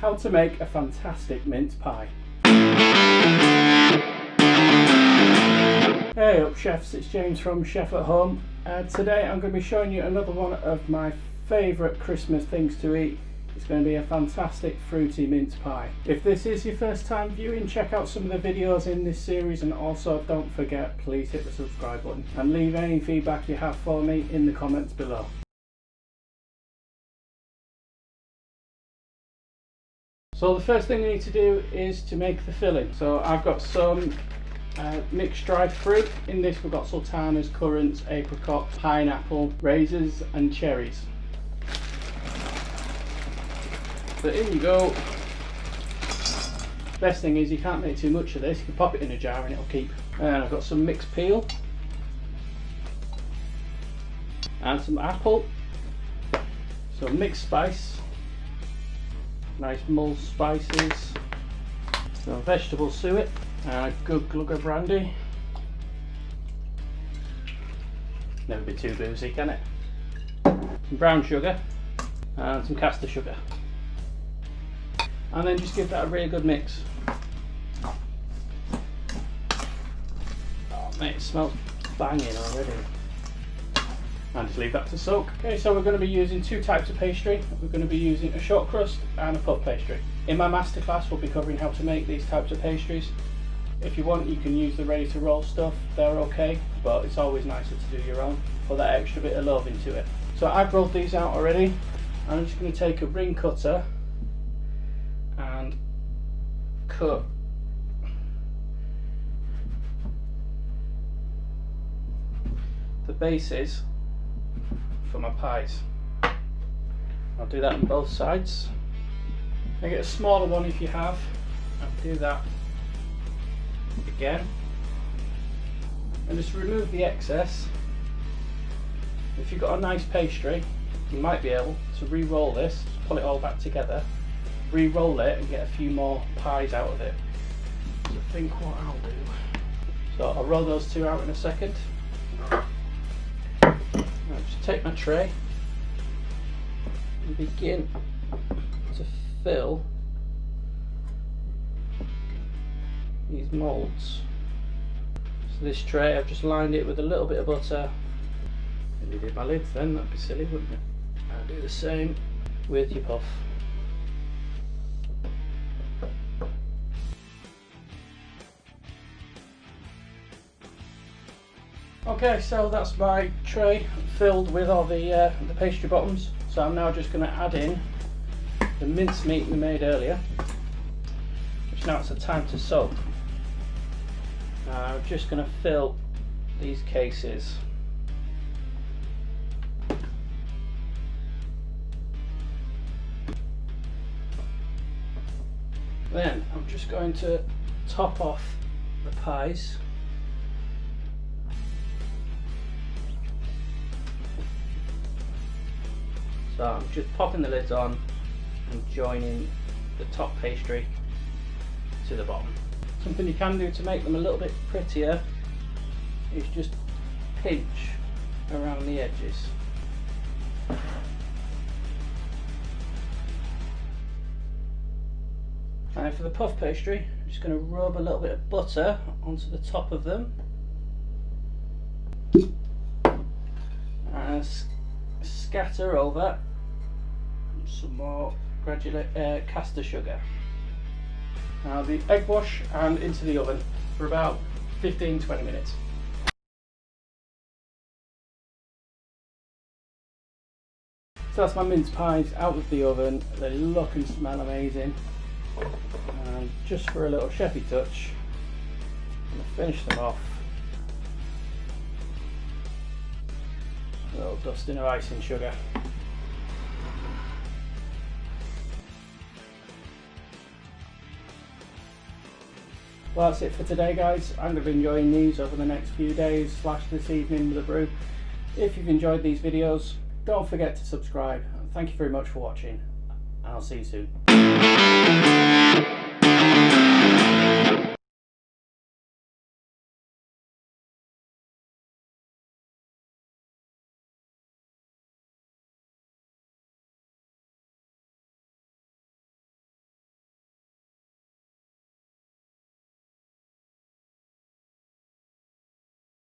how to make a fantastic mince pie. Hey up chefs, it's James from Chef at Home. Today I'm going to be showing you another one of my favourite Christmas things to eat. It's going to be a fantastic fruity mince pie. If this is your first time viewing, check out some of the videos in this series, and also don't forget, please hit the subscribe button and leave any feedback you have for me in the comments below. So the first thing you need to do is to make the filling. So I've got some mixed dried fruit. In this we've got sultanas, currants, apricots, pineapple, raisins and cherries. So in you go. Best thing is you can't make too much of this, you can pop it in a jar and it'll keep. And I've got some mixed peel and some apple, some mixed spice, nice mulled spices, some vegetable suet, and a good glug of brandy. Never be too boozy, can it? Some brown sugar and some caster sugar. And then just give that a really good mix. Oh mate, it smells banging already. And just leave that to soak. Okay, so we're going to be using two types of pastry. We're going to be using a shortcrust and a puff pastry. In my masterclass we'll be covering how to make these types of pastries. If you want, you can use the ready to roll stuff, they're okay, but it's always nicer to do your own. Put that extra bit of love into it. So I've rolled these out already. I'm just going to take a ring cutter and cut the bases for my pies. I'll do that on both sides. I get a smaller one if you have, and do that again, and just remove the excess. If you've got a nice pastry, you might be able to re-roll this, pull it all back together, re-roll it and get a few more pies out of it. So I think what I'll do, so I'll roll those two out in a second. I'll just take my tray and begin to fill these moulds. So this tray, I've just lined it with a little bit of butter. Maybe did my lids then, that'd be silly, wouldn't it? I'll do the same with your puff. Okay, so that's my tray filled with all the pastry bottoms. So I'm now just going to add in the mincemeat we made earlier, which now it's a time to soak. I'm just going to fill these cases. Then I'm just going to top off the pies. So I'm just popping the lids on and joining the top pastry to the bottom. Something you can do to make them a little bit prettier is just pinch around the edges. And for the puff pastry, I'm just going to rub a little bit of butter onto the top of them and scatter over some more caster sugar. Now the egg wash and into the oven for about 15-20 minutes. So that's my mince pies out of the oven. They look and smell amazing. And just for a little chefy touch, I'm going to finish them off. A little dusting of icing sugar. Well, that's it for today guys. I'm going to be enjoying these over the next few days / this evening with a brew. If you've enjoyed these videos, don't forget to subscribe. Thank you very much for watching, and I'll see you soon.